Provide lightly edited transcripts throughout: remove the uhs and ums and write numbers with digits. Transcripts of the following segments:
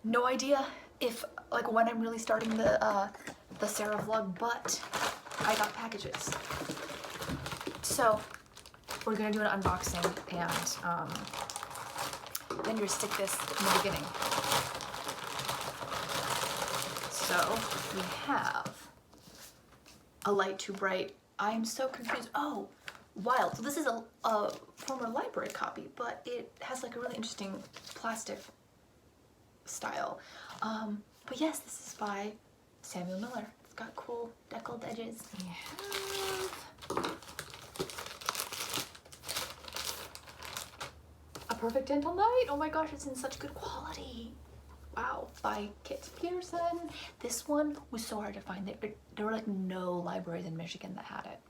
no idea if, like, when I'm really starting the Sarah vlog, but I got packages. So we're gonna do an unboxing and then you stick this in the beginning. So we have a light too bright. I'm so confused. Oh, wild. So this is a former library copy, but it has like a really interesting plastic style. But yes, this is by Samuel Miller. It's got cool deckled edges. We have A Perfect Dental Night. Oh my gosh, it's in such good quality. Wow, by Kit Peterson. This one was so hard to find. There were like no libraries in Michigan that had it.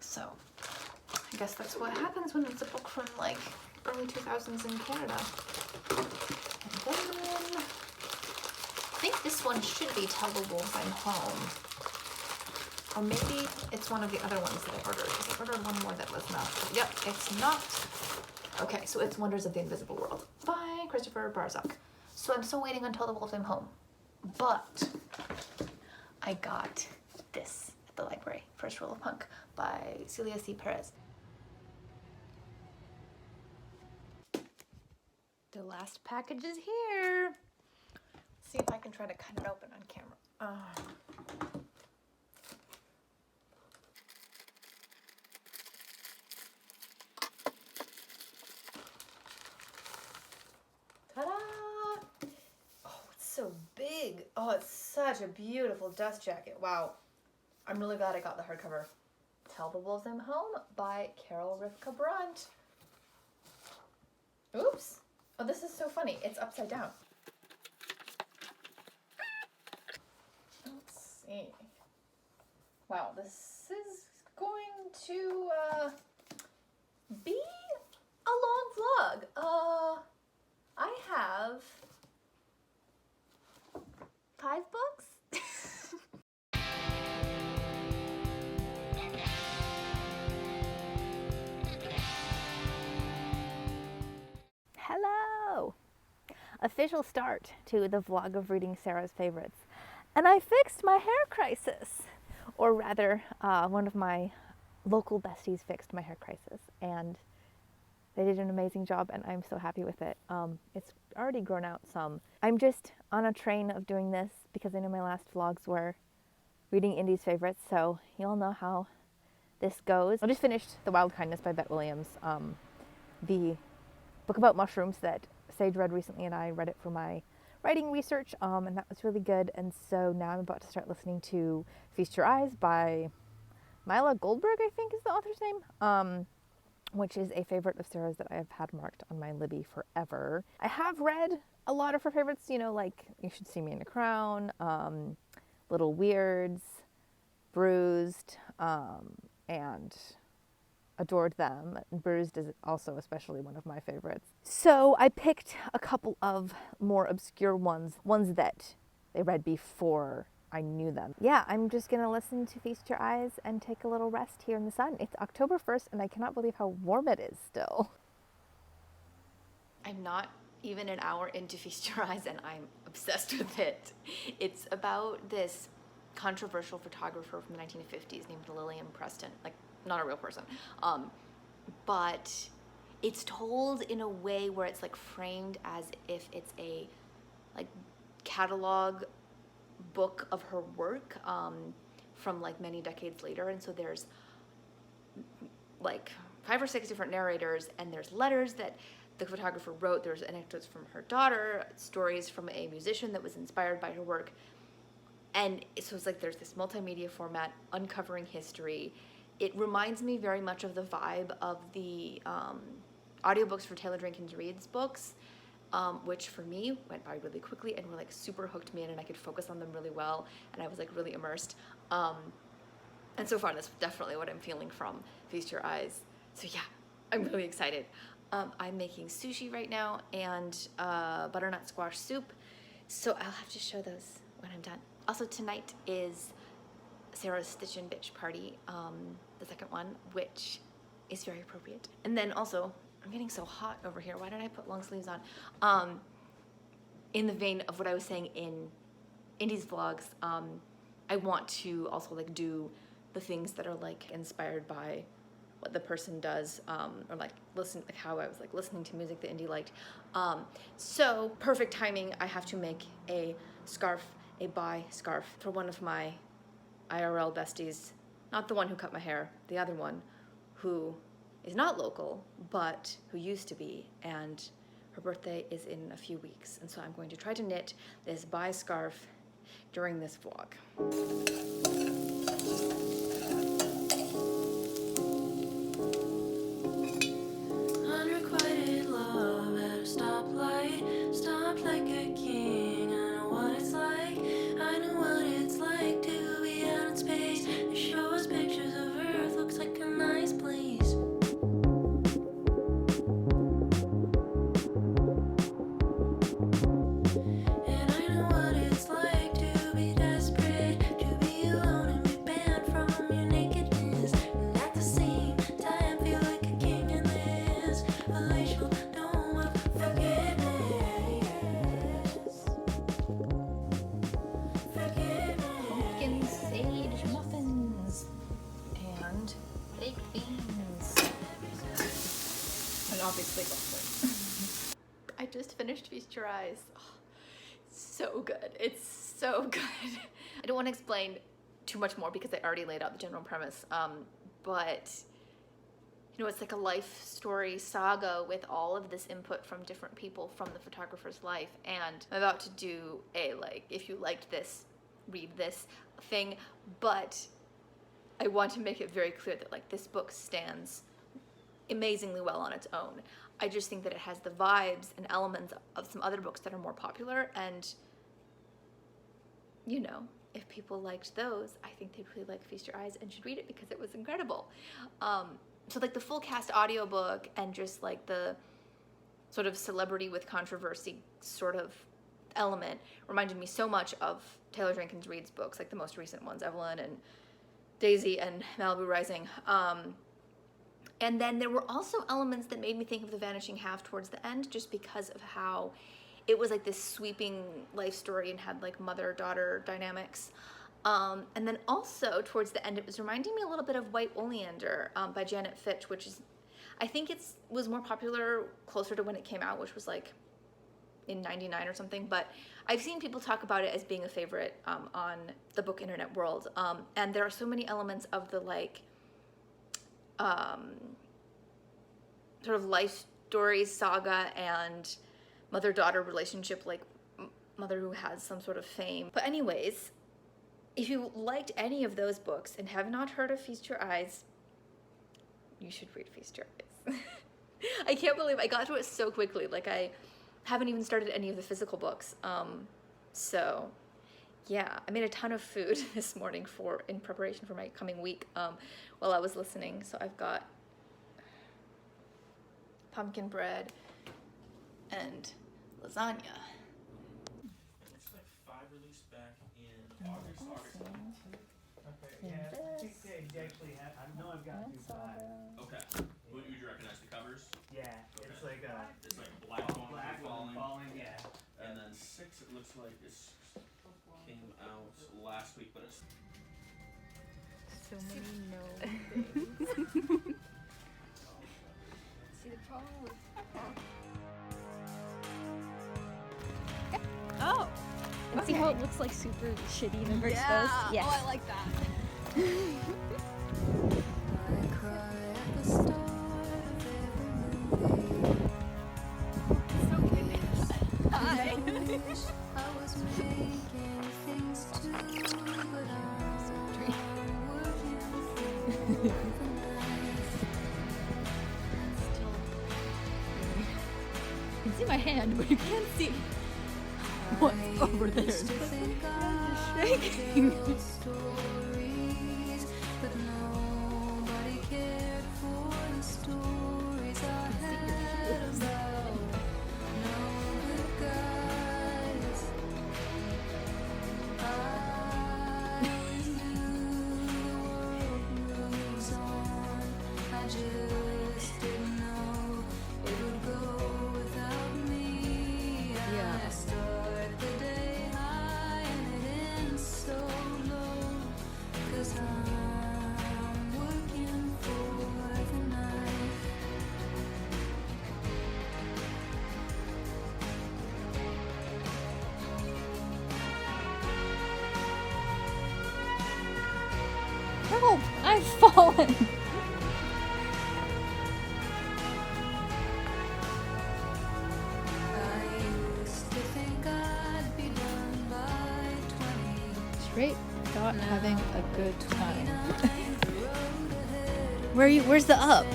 So I guess that's what happens when it's a book from like early 2000s in Canada. And then I think this one should be Tell the Wolves I'm Home. Or maybe it's one of the other ones that I ordered, because I ordered one more that was not. Yep, it's not. Okay, so it's Wonders of the Invisible World by Christopher Barzak. So I'm still waiting until the Wolves I'm Home. But I got this at the library, First Rule of Punk by Celia C. Perez. The last package is here. See if I can try to cut it open on camera. Ta-da! Oh, it's so big. Oh, it's such a beautiful dust jacket. Wow. I'm really glad I got the hardcover. Tell the Wolves I'm Home by Carol Rivka Brunt. Oops. Oh, this is so funny. It's upside down. Let's see. Wow, this is going to be a long vlog. I have 5 books. Hello! Official start to the vlog of reading Sarah's favorites. And I fixed my hair crisis. Or rather, one of my local besties fixed my hair crisis. And they did an amazing job and I'm so happy with it. It's already grown out some. I'm just on a train of doing this because I know my last vlogs were reading Indy's favorites, so you'll know how this goes. I just finished The Wild Kindness by Bet Williams, the book about mushrooms that Sage read recently, and I read it for my writing research, and that was really good. And so now I'm about to start listening to Feast Your Eyes by Mila Goldberg, I think is the author's name, which is a favorite of Sarah's that I have had marked on my Libby forever. I have read a lot of her favorites, you know, like You Should See Me in a Crown, Little Weirds, Bruised, and adored them. Bruised is also especially one of my favorites. So I picked a couple of more obscure ones that they read before I knew them. Yeah, I'm just gonna listen to Feast Your Eyes and take a little rest here in the sun. It's October 1st and I cannot believe how warm it is still. I'm not even an hour into Feast Your Eyes and I'm obsessed with it. It's about this controversial photographer from the 1950s named Lillian Preston, like not a real person, but it's told in a way where it's like framed as if it's a like catalog book of her work from like many decades later. And so there's like 5 or 6 different narrators, and there's letters that the photographer wrote, there's anecdotes from her daughter, stories from a musician that was inspired by her work. And so it's like there's this multimedia format uncovering history. It reminds me very much of the vibe of the audiobooks for Taylor Jenkins Reid's books, which for me went by really quickly and were like super hooked me in, and I could focus on them really well, and I was like really immersed. And so far that's definitely what I'm feeling from Feast Your Eyes. So yeah, I'm really excited. I'm making sushi right now and butternut squash soup, so I'll have to show those when I'm done. Also tonight is Sarah's Stitch and Bitch party, the second one, which is very appropriate. And then also, I'm getting so hot over here. Why did I put long sleeves on? in the vein of what I was saying in Indy's vlogs, I want to also like do the things that are like inspired by what the person does, or like listen, like how I was like listening to music that Indy liked. So perfect timing. I have to make a scarf, a bye scarf for one of my IRL besties, not the one who cut my hair, the other one, who is not local, but who used to be, and her birthday is in a few weeks, and so I'm going to try to knit this bye scarf during this vlog. Unrequited love at a stoplight, stopped like a king. I know what it's like, I know what it's like to be out in space. They show us pictures of Earth, looks like a nice place. And I know what it's like to be desperate, to be alone and be banned from your nakedness. And at the same time, feel like a king in this palatial dome of forgiveness. Pumpkin sage muffins and baked beans. And obviously waffles. I just finished Feast Your Eyes. Oh, so good. It's so good. I don't want to explain too much more because I already laid out the general premise. But you know, it's like a life story saga with all of this input from different people from the photographer's life. And I'm about to do a like, if you liked this, read this thing. But I want to make it very clear that like this book stands amazingly well on its own. I just think that it has the vibes and elements of some other books that are more popular, and you know, if people liked those, I think they'd really like Feast Your Eyes and should read it because it was incredible. So like the full cast audiobook and just like the sort of celebrity with controversy sort of element reminded me so much of Taylor Jenkins Reid's books, like the most recent ones, Evelyn and Daisy and Malibu Rising. And then there were also elements that made me think of The Vanishing Half towards the end, just because of how it was like this sweeping life story and had like mother-daughter dynamics. And then also towards the end, it was reminding me a little bit of White Oleander by Janet Fitch, which is, I think was more popular closer to when it came out, which was like in 99 or something. But I've seen people talk about it as being a favorite on the book internet world. And there are so many elements of the like, sort of life story saga and mother-daughter relationship, like mother who has some sort of fame. But anyways, if you liked any of those books and have not heard of Feast Your Eyes, you should read Feast Your Eyes. I can't believe I got through it so quickly. Like I haven't even started any of the physical books. So yeah, I made a ton of food this morning in preparation for my coming week while I was listening. So I've got pumpkin bread and lasagna. Looks like 5 released back in August. Okay, yeah, I think they actually have, I know I've got new 5. Okay. Would you recognize the covers? Yeah, Okay. it's like a It's like black all one black falling. one falling, yeah. And then 6, it looks like it's came out last week, but it's So many no things. See, the problem with Oh, And see how it looks like super shitty and overexposed? yeah. Yes. Oh, I like that. I cry at the start of every movie. So good. Hi. I wish I was making things too, but I'm working through the night. You can see my hand, but you can't see what's over there. Used to think I shaking. would tell stories, but nobody cared for the stories I had about no good guys. I always knew the world moves on. I just didn't know it would go without me. Yeah. I started Help! I've fallen! Straight not having a good time. Where's the up?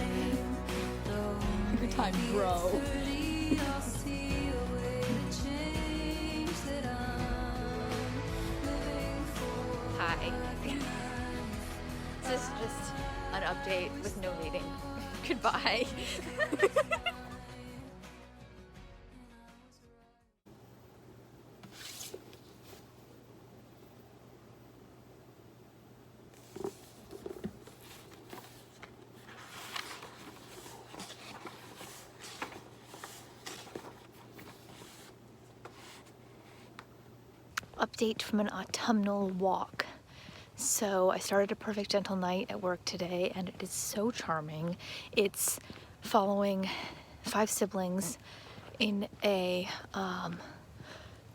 Good time, bro. Hi. This is just an update with no meeting. Goodbye. Update from an autumnal walk. So I started A Perfect Gentle Night at work today, and it is so charming. It's following 5 siblings in a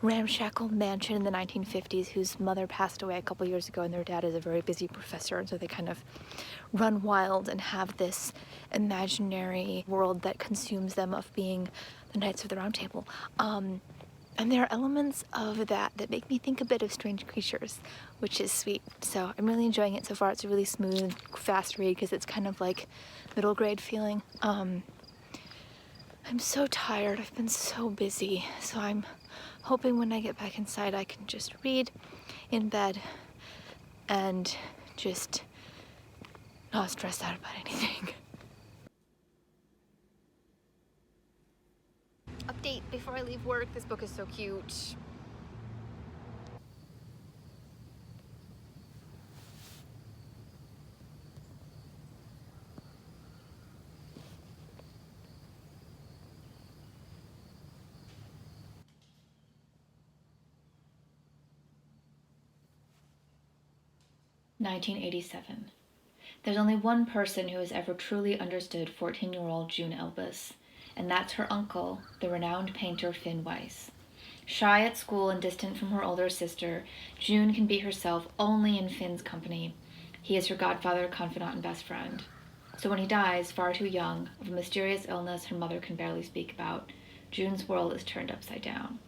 ramshackle mansion in the 1950s whose mother passed away a couple years ago, and their dad is a very busy professor, and so they kind of run wild and have this imaginary world that consumes them of being the Knights of the Round Table. And there are elements of that that make me think a bit of Strange Creatures, which is sweet. So I'm really enjoying it so far. It's a really smooth, fast read because it's kind of like middle grade feeling. I'm so tired. I've been so busy. So I'm hoping when I get back inside I can just read in bed and just not stress out about anything. Update before I leave work. This book is so cute. (1987). There's only one person who has ever truly understood 14-year-old June Elbis, and that's her uncle, the renowned painter Finn Weiss. Shy at school and distant from her older sister, June can be herself only in Finn's company. He is her godfather, confidant, and best friend. So when he dies, far too young, of a mysterious illness her mother can barely speak about, June's world is turned upside down.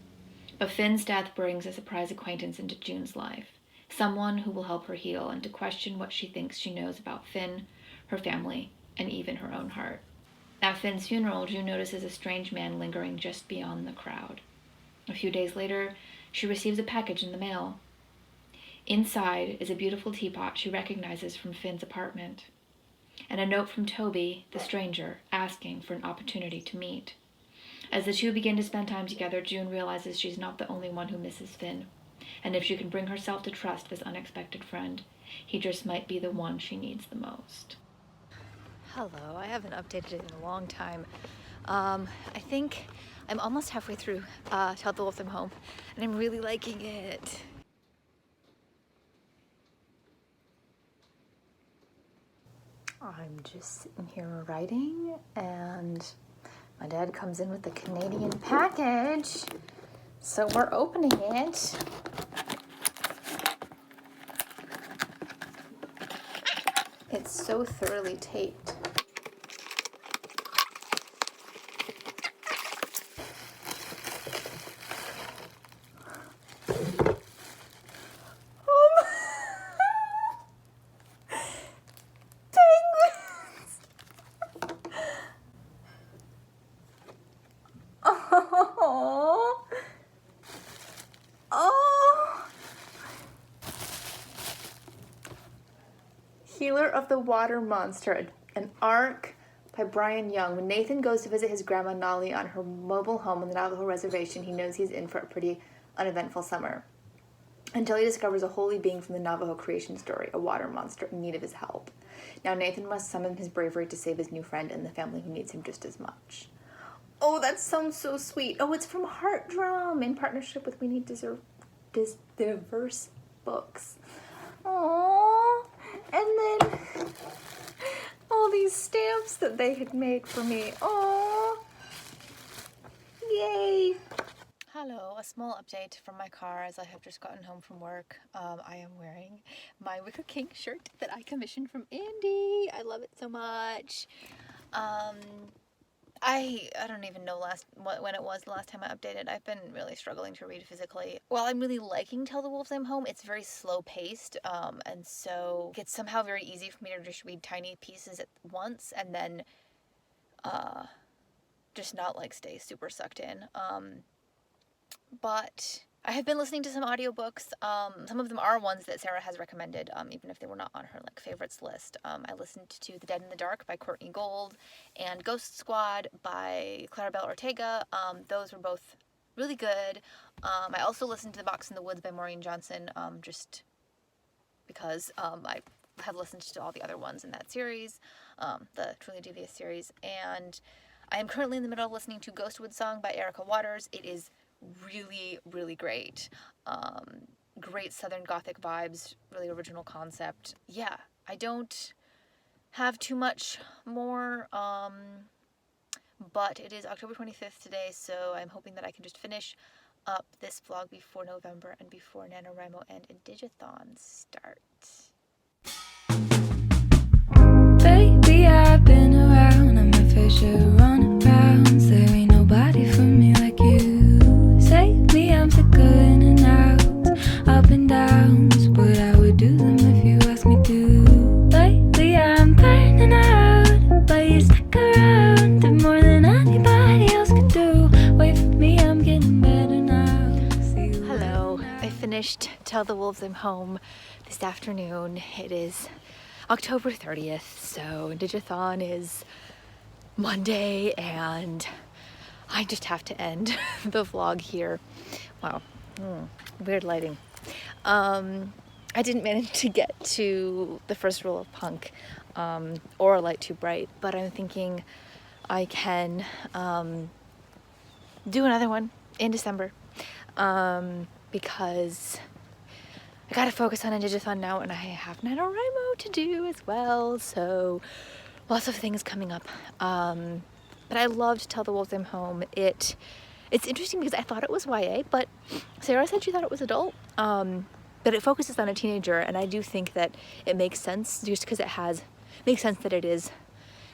But Finn's death brings a surprise acquaintance into June's life, someone who will help her heal and to question what she thinks she knows about Finn, her family, and even her own heart. At Finn's funeral, June notices a strange man lingering just beyond the crowd. A few days later, she receives a package in the mail. Inside is a beautiful teapot she recognizes from Finn's apartment, and a note from Toby, the stranger, asking for an opportunity to meet. As the two begin to spend time together, June realizes she's not the only one who misses Finn, and if she can bring herself to trust this unexpected friend, he just might be the one she needs the most. Hello, I haven't updated it in a long time. I think I'm almost halfway through Tell the Wolf I'm Home, and I'm really liking it. I'm just sitting here writing, and my dad comes in with the Canadian package, so we're opening it. It's so thoroughly taped. Penguins! Oh! Oh! Healer of the Water Monster, an arc by Brian Young. When Nathan goes to visit his grandma Nolly on her mobile home on the Navajo reservation, he knows he's in for a pretty uneventful summer, until he discovers a holy being from the Navajo creation story, a water monster in need of his help. Now Nathan must summon his bravery to save his new friend and the family who needs him just as much. Oh, that sounds so sweet. Oh, it's from Heart Drum in partnership with We Need Diverse Books. Aww. And then all these stamps that they had made for me. Aww. Yay. Hello, a small update from my car as I have just gotten home from work. I am wearing my Wicker King shirt that I commissioned from Andy. I love it so much. I don't even know when it was the last time I updated. I've been really struggling to read physically. While I'm really liking Tell the Wolves I'm Home, it's very slow paced, and so it's somehow very easy for me to just read tiny pieces at once and then just not like stay super sucked in. But I have been listening to some audiobooks. Some of them are ones that Sarah has recommended, even if they were not on her like favorites list. I listened to The Dead in the Dark by Courtney Gold and Ghost Squad by Clarabelle Ortega. Those were both really good. I also listened to The Box in the Woods by Maureen Johnson, just because I have listened to all the other ones in that series, the Truly Devious series. And I am currently in the middle of listening to Ghostwood Song by Erica Waters. It is really, really great. Great Southern Gothic vibes, really original concept. Yeah, I don't have too much more, but it is October 25th today, so I'm hoping that I can just finish up this vlog before November and before NaNoWriMo and Indigathon start. Baby, I've been around, I'm a fair share of runabouts. There ain't nobody for me like you. Save me, I'm sick of in and out, up and downs, but I would do them if you asked me to. Lately, I'm burning out, but you stick around, did more than anybody else could do. Wait for me, I'm getting better now. See you Hello, I finished Tell the Wolves I'm Home this afternoon. It is October 30th, so Indigathon is Monday, and I just have to end the vlog here. Wow, weird lighting. I didn't manage to get to the first rule of Punk or Light Too Bright, but I'm thinking I can do another one in December because I gotta focus on Indigathon now, and I have NaNoWriMo to do as well, so lots of things coming up. But I loved Tell the Wolves I'm Home. It's interesting because I thought it was YA, but Sarah said she thought it was adult. But it focuses on a teenager, and I do think that it makes sense just because makes sense that it is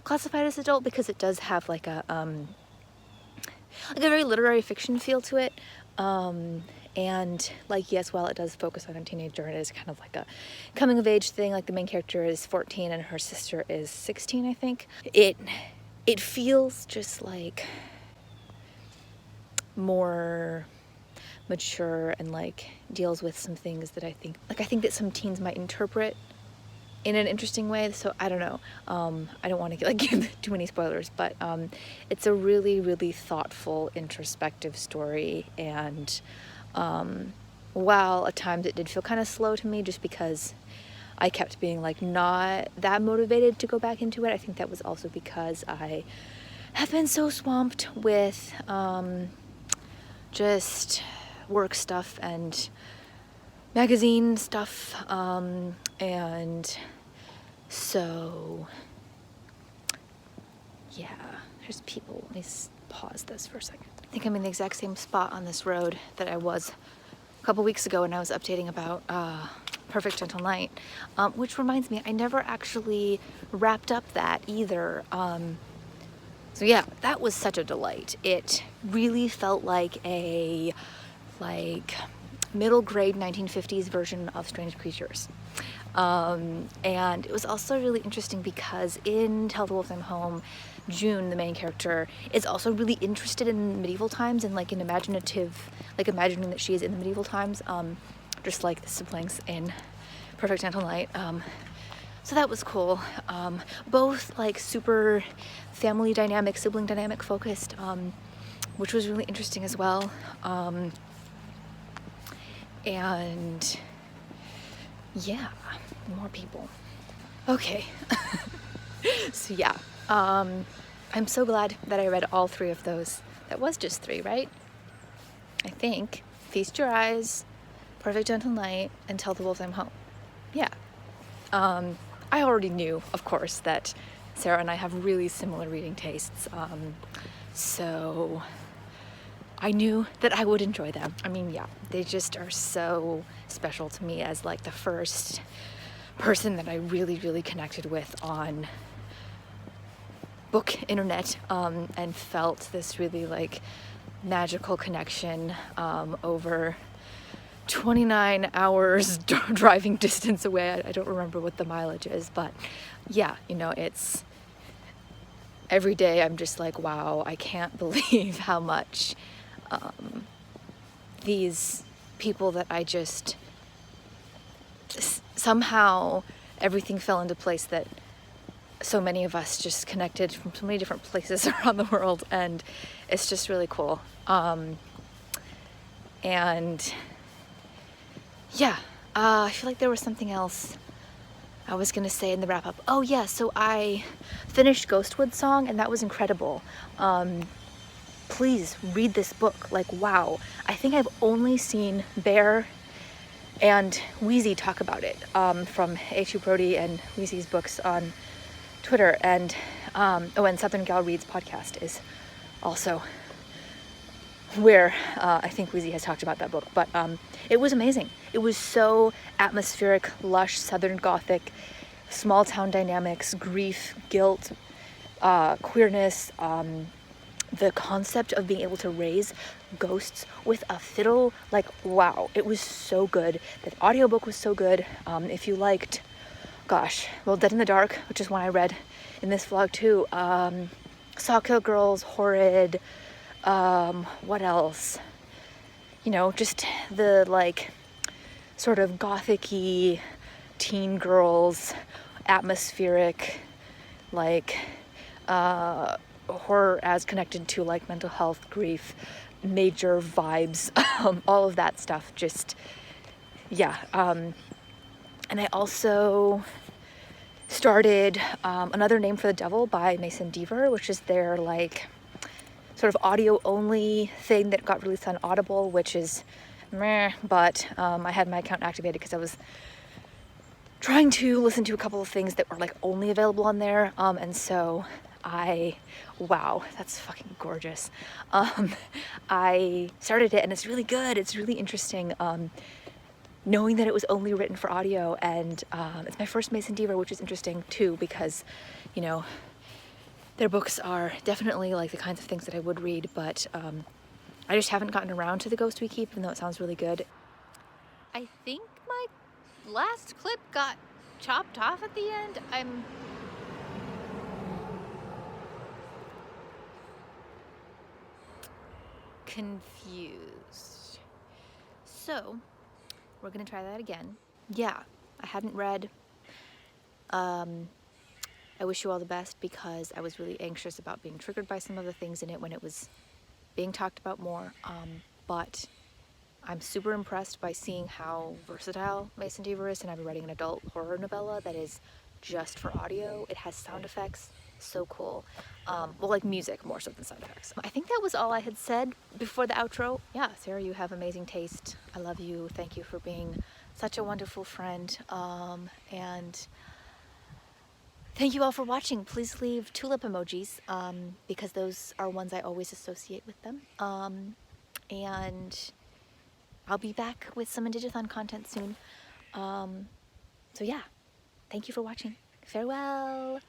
classified as adult, because it does have like a very literary fiction feel to it. And like, yes, while it does focus on a teenager, it is kind of like a coming of age thing. Like the main character is 14 and her sister is 16, I think. It feels just like more mature and like deals with some things that I think that some teens might interpret in an interesting way. So I don't know. I don't want to give too many spoilers, but it's a really, really thoughtful, introspective story. And while at times it did feel kind of slow to me, just because I kept being like not that motivated to go back into it, I think that was also because I have been so swamped with just work stuff and magazine stuff, and so yeah, there's people. Let me pause this for a second. I think I'm in the exact same spot on this road that I was a couple weeks ago when I was updating about Perfect Gentle Night, which reminds me, I never actually wrapped up that either. So yeah, that was such a delight. It really felt like a middle grade 1950s version of Strange Creatures. And it was also really interesting because in Tell the Wolves I'm Home, June, the main character, is also really interested in medieval times and like an imaginative, like imagining that she is in the medieval times, just like the siblings in Perfect Gentle Night. So that was cool. Both like super family dynamic, sibling dynamic focused, which was really interesting as well. And yeah, more people. Okay. So yeah, I'm so glad that I read all three of those. That was just three, right? I think. Feast Your Eyes, Perfect Gentle Night, and Tell the Wolves I'm Home. Yeah. I already knew, of course, that Sarah and I have really similar reading tastes. So I knew that I would enjoy them. I mean, yeah, they just are so special to me as like the first person that I really connected with on book internet, and felt this really like magical connection over 29 hours driving distance away. I don't remember what the mileage is, but yeah, you know, it's every day I'm just like, wow, I can't believe how much these people that I just somehow everything fell into place, that so many of us just connected from so many different places around the world, and it's just really cool. And yeah, I feel like there was something else I was gonna say in the wrap up. Oh yeah, so I finished Ghostwood Song, and that was incredible. Please read this book. Like, wow. I think I've only seen Bear and Wheezy talk about it, from H.U. Brody and Wheezy's books on Twitter, and and Southern Gal Reads podcast is also where I think Wheezy has talked about that book. But it was amazing. It was so atmospheric, lush, Southern Gothic, small town dynamics, grief, guilt, queerness, the concept of being able to raise ghosts with a fiddle. Like, wow, it was so good. The audiobook was so good. If you liked, gosh, well, Dead in the Dark, which is one I read in this vlog too, Sawkill Girls, Horrid, what else? You know, just the like sort of gothic-y teen girls, atmospheric, like horror as connected to like mental health, grief, major vibes, all of that stuff. Just yeah. And I also started Another Name for the Devil by Mason Deaver, which is their like sort of audio only thing that got released on Audible, which is meh, but I had my account activated because I was trying to listen to a couple of things that were like only available on there, and so wow, that's fucking gorgeous. I started it and it's really good. It's really interesting. Knowing that it was only written for audio, and it's my first Mason Deaver, which is interesting too, because, you know, their books are definitely like the kinds of things that I would read, but I just haven't gotten around to The Ghost We Keep, even though it sounds really good. I think my last clip got chopped off at the end. I'm confused. So, we're gonna try that again. Yeah, I hadn't read I Wish You All the Best because I was really anxious about being triggered by some of the things in it when it was being talked about more, but I'm super impressed by seeing how versatile Mason Deaver is, and I'm writing an adult horror novella that is just for audio. It has sound effects, so cool. Well, like music more so than sound effects. I think that was all I had said before the outro. Yeah, Sarah, you have amazing taste. I love you. Thank you for being such a wonderful friend. And thank you all for watching. Please leave tulip emojis, because those are ones I always associate with them. And I'll be back with some Indigathon content soon. So yeah, thank you for watching. Farewell.